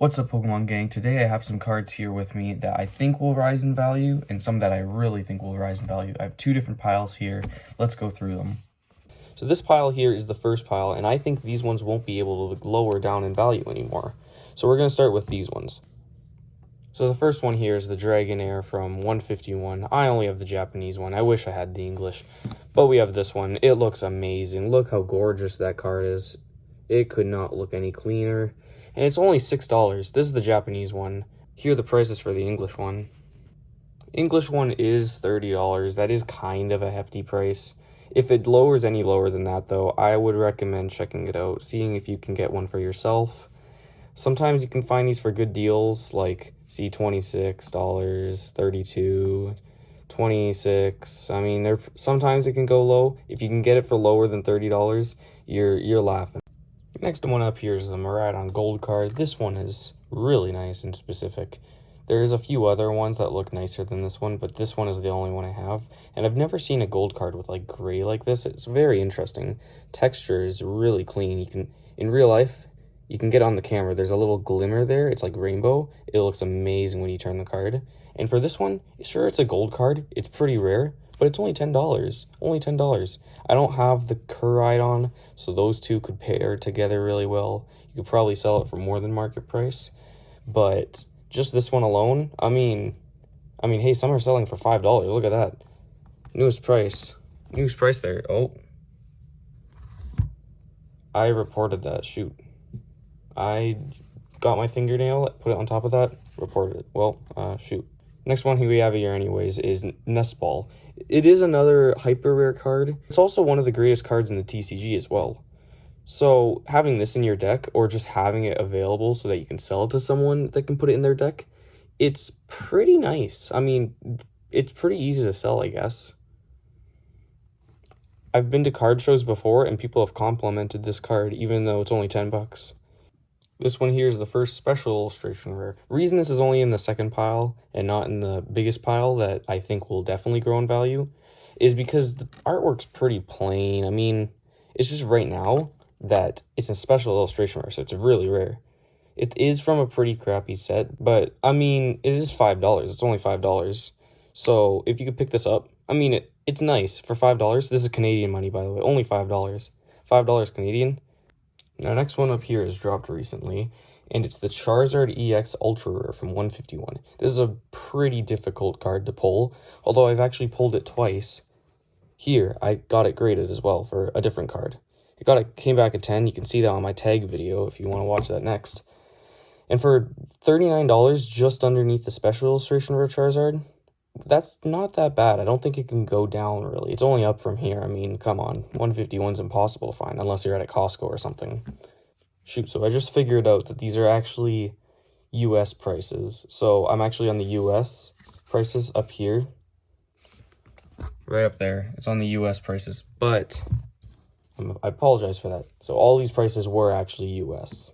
What's up, Pokemon gang? Today I have some cards here with me that I think will rise in value and some that I really think will rise in value. I have two different piles here. Let's go through them. So this pile here is the first pile, and I think these ones won't be able to lower down in value anymore. So we're going to start with these ones. So the first one here is the Dragonair from 151. I only have the Japanese one. I wish I had the English, but we have this one. It looks amazing. Look how gorgeous that card is. It could not look any cleaner. And it's only $6. This is the Japanese one. Here are the prices for the English one. English one is $30. That is kind of a hefty price. If it lowers any lower than that, though, I would recommend checking it out, seeing if you can get one for yourself. Sometimes you can find these for good deals, like see $26, $32, $26. I mean, sometimes it can go low. If you can get it for lower than $30, you're laughing. Next one up here is the Miraidon Gold card. This one is really nice and specific. There's a few other ones that look nicer than this one, but this one is the only one I have. And I've never seen a gold card with like gray like this. It's very interesting. Texture is really clean. In real life, you can get on the camera. There's a little glimmer there. It's like rainbow. It looks amazing when you turn the card. And for this one, sure, it's a gold card. It's pretty rare, but it's only $10. Only $10. I don't have the Koraidon, so those two could pair together really well. You could probably sell it for more than market price, but just this one alone, I mean, hey, some are selling for $5. Look at that. Newest price there. Oh, I reported that. Shoot. I got my fingernail, put it on top of that, reported it. Well, shoot. Next one we have here anyways is Nestball. It is another hyper rare card. It's also one of the greatest cards in the TCG as well. So having this in your deck, or just having it available so that you can sell it to someone that can put it in their deck, it's pretty nice. I mean, it's pretty easy to sell, I guess. I've been to card shows before and people have complimented this card even though it's only $10. This one here is the first special illustration rare. The reason this is only in the second pile and not in the biggest pile that I think will definitely grow in value is because the artwork's pretty plain. I mean, it's just right now that it's a special illustration rare, so it's really rare. It is from a pretty crappy set, but I mean, it is $5. It's only $5. So if you could pick this up, I mean, it's nice for $5. This is Canadian money, by the way, only $5. $5 Canadian. Now, next one up here is dropped recently, and it's the Charizard EX Ultra Rare from 151. This is a pretty difficult card to pull, although I've actually pulled it twice. Here, I got it graded as well for a different card. Came back at 10. You can see that on my tag video if you want to watch that next. And for $39, just underneath the special illustration rare Charizard, that's not that bad. I don't think it can go down, really. It's only up from here. I mean, come on. 151's impossible to find, unless you're at a Costco or something. Shoot, so I just figured out that these are actually US prices. So I'm actually on the US prices up here. Right up there. It's on the US prices. But I apologize for that. So all these prices were actually US.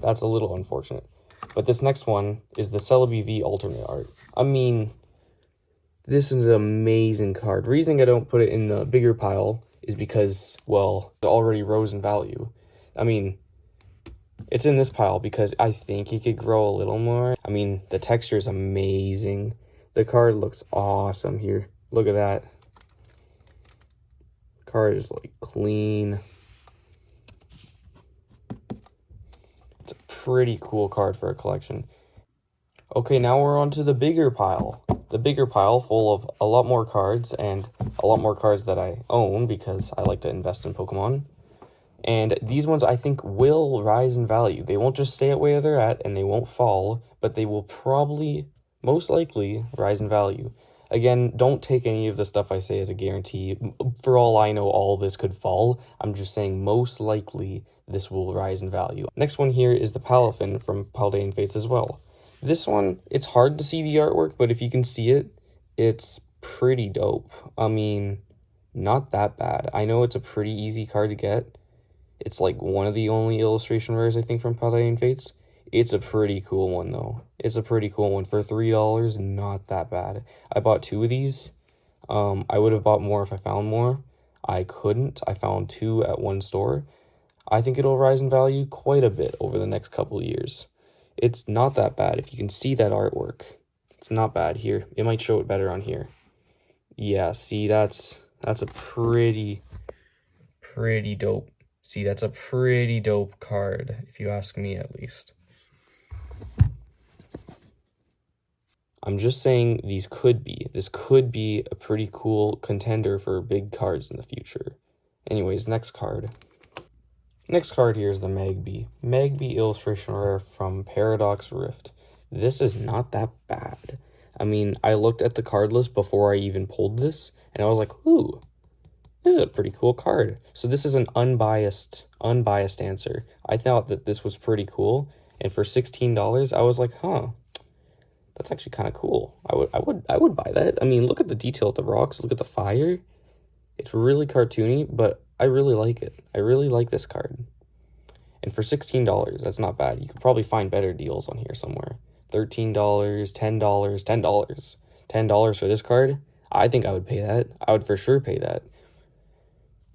That's a little unfortunate. But this next one is the Celebi V alternate art. I mean, this is an amazing card. The reason I don't put it in the bigger pile is because, well, it already rose in value. I mean, it's in this pile because I think it could grow a little more. I mean, the texture is amazing. The card looks awesome here. Look at that. The card is like clean. It's a pretty cool card for a collection. Okay, now we're on to the bigger pile. The bigger pile full of a lot more cards and a lot more cards that I own because I like to invest in Pokemon. And these ones I think will rise in value. They won't just stay at where they're at and they won't fall, but they will probably, most likely, rise in value. Again, don't take any of the stuff I say as a guarantee. For all I know, all this could fall. I'm just saying most likely this will rise in value. Next one here is the Palafin from Paldean Fates as well. This one, it's hard to see the artwork, but if you can see it, it's pretty dope. I mean, not that bad. I know it's a pretty easy card to get. It's like one of the only illustration rares, I think, from Paldean Fates. It's a pretty cool one, though. It's a pretty cool one. For $3, not that bad. I bought two of these. I would have bought more if I found more. I couldn't. I found two at one store. I think it'll rise in value quite a bit over the next couple of years. It's not that bad. If you can see that artwork, it's not bad here. It might show it better on here. Yeah, see, that's a pretty dope. See, that's a pretty dope card, if you ask me at least. I'm just saying this could be a pretty cool contender for big cards in the future. Anyways, next card. Next card here is the Magby. Magby illustration rare from Paradox Rift. This is not that bad. I mean, I looked at the card list before I even pulled this, and I was like, ooh, this is a pretty cool card. So this is an unbiased answer. I thought that this was pretty cool, and for $16, I was like, huh, that's actually kind of cool. I would buy that. I mean, look at the detail of the rocks, look at the fire. It's really cartoony, but I really like it. I really like this card. And for $16, that's not bad. You could probably find better deals on here somewhere. $13, $10, $10. $10 for this card? I think I would pay that. I would for sure pay that.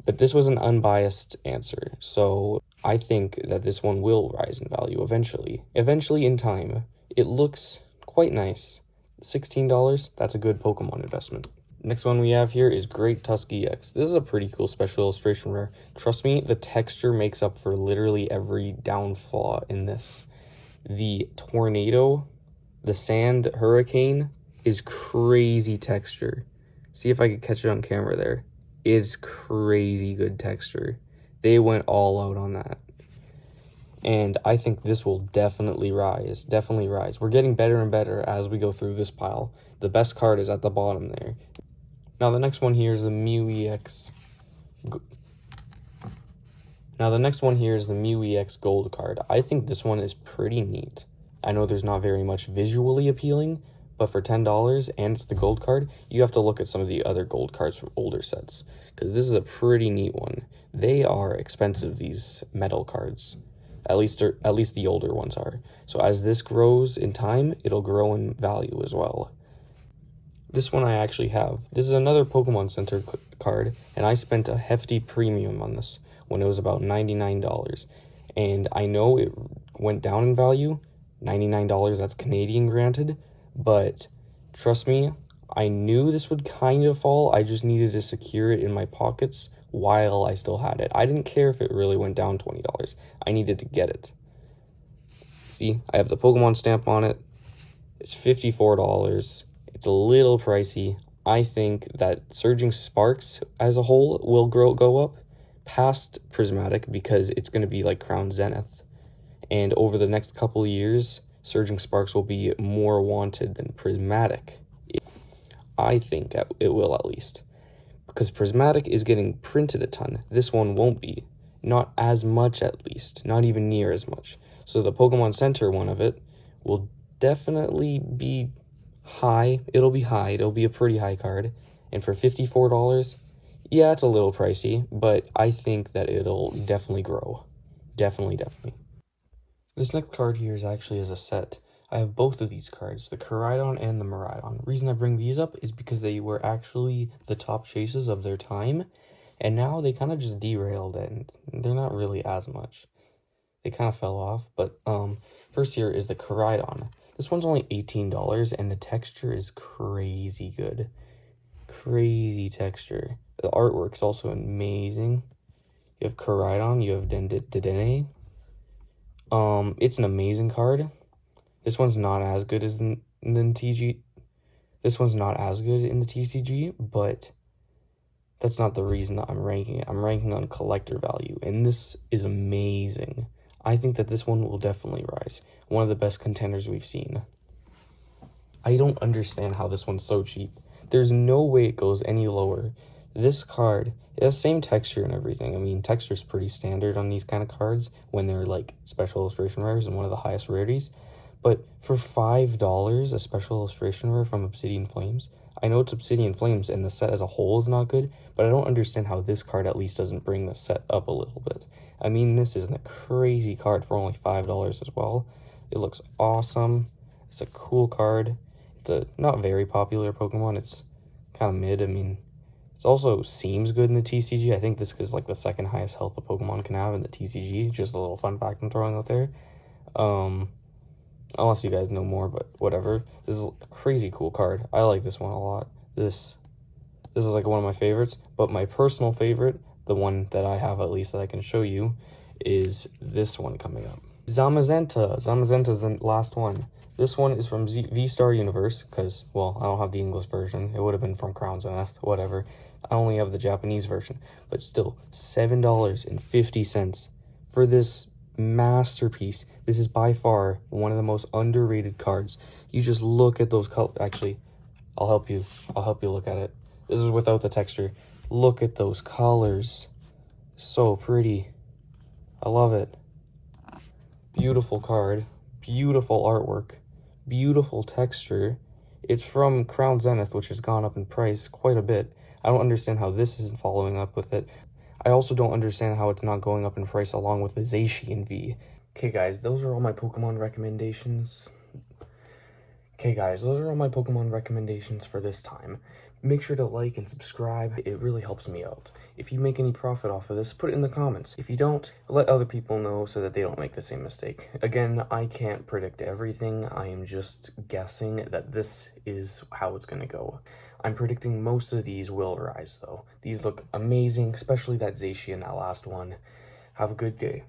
But this was an unbiased answer, so I think that this one will rise in value eventually. Eventually in time. It looks quite nice. $16, that's a good Pokemon investment. Next one we have here is Great Tusk EX. This is a pretty cool special illustration rare. Trust me, the texture makes up for literally every down flaw in this. The tornado, the sand hurricane is crazy texture. See if I could catch it on camera there. It's crazy good texture. They went all out on that. And I think this will definitely rise. Definitely rise. We're getting better and better as we go through this pile. The best card is at the bottom there. Now the next one here is the Mew EX. Now the next one here is the Mew EX Gold card. I think this one is pretty neat. I know there's not very much visually appealing, but for $10 and it's the gold card, you have to look at some of the other gold cards from older sets, because this is a pretty neat one. They are expensive, these metal cards. At least the older ones are. So as this grows in time, it'll grow in value as well. This one I actually have. This is another Pokemon Center card, and I spent a hefty premium on this when it was about $99. And I know it went down in value. $99, that's Canadian granted, but trust me, I knew this would kind of fall. I just needed to secure it in my pockets while I still had it. I didn't care if it really went down $20. I needed to get it. See, I have the Pokemon stamp on it. It's $54. It's a little pricey. I think that Surging Sparks as a whole will go up past Prismatic because it's going to be like Crown Zenith. And over the next couple of years, Surging Sparks will be more wanted than Prismatic. I think it will, at least. Because Prismatic is getting printed a ton. This one won't be. Not as much, at least. Not even near as much. So the Pokemon Center one of it will definitely be high. It'll be high. It'll be a pretty high card. And for $54, yeah, it's a little pricey, but I think that it'll definitely grow. Definitely. This next card here is actually as a set. I have both of these cards, the Koraidon and the Miraidon. The reason I bring these up is because they were actually the top chases of their time, and now they kind of just derailed and they're not really as much. They kind of fell off, but first here is the Koraidon. This one's only $18, and the texture is crazy good. Crazy texture. The artwork's also amazing. You have Koraidon, you have Dedenne. It's an amazing card. This one's not as good as in the TG. This one's not as good in the TCG, but that's not the reason that I'm ranking it. I'm ranking on collector value, and this is amazing. I think that this one will definitely rise. One of the best contenders we've seen. I don't understand how this one's so cheap. There's no way it goes any lower. This card, it has same texture and everything. I mean, texture's pretty standard on these kind of cards when they're like special illustration rares and one of the highest rarities. But for $5, a special illustration rare from Obsidian Flames, I know it's Obsidian Flames and the set as a whole is not good, but I don't understand how this card at least doesn't bring the set up a little bit. I mean, this isn't a crazy card for only $5 as well. It looks awesome. It's a cool card. It's a not very popular Pokemon. It's kind of mid. I mean, it also seems good in the TCG. I think this is like the second highest health a Pokemon can have in the TCG. Just a little fun fact I'm throwing out there. unless you guys know more, but whatever. This is a crazy cool card. I like this one a lot. This is like one of my favorites, but my personal favorite, the one that I have at least that I can show you, is this one coming up. Zamazenta. Zamazenta is the last one. This one is from V-Star Universe, because, well, I don't have the English version. It would have been from Crown Zenith, whatever. I only have the Japanese version. But still, $7.50 for this masterpiece. This is by far one of the most underrated cards. You just look at those colors. Actually, I'll help you look at it. This is without the texture. Look at those colors. So pretty. I love it. Beautiful card. Beautiful artwork. Beautiful texture. It's from Crown Zenith, which has gone up in price quite a bit. I don't understand how this isn't following up with it. I also don't understand how it's not going up in price along with the Zacian V. Okay guys, those are all my Pokemon recommendations. For this time. Make sure to like and subscribe. It really helps me out. If you make any profit off of this, put it in the comments. If you don't, let other people know so that they don't make the same mistake. Again, I can't predict everything. I am just guessing that this is how it's going to go. I'm predicting most of these will rise, though. These look amazing, especially that Zacian, that last one. Have a good day.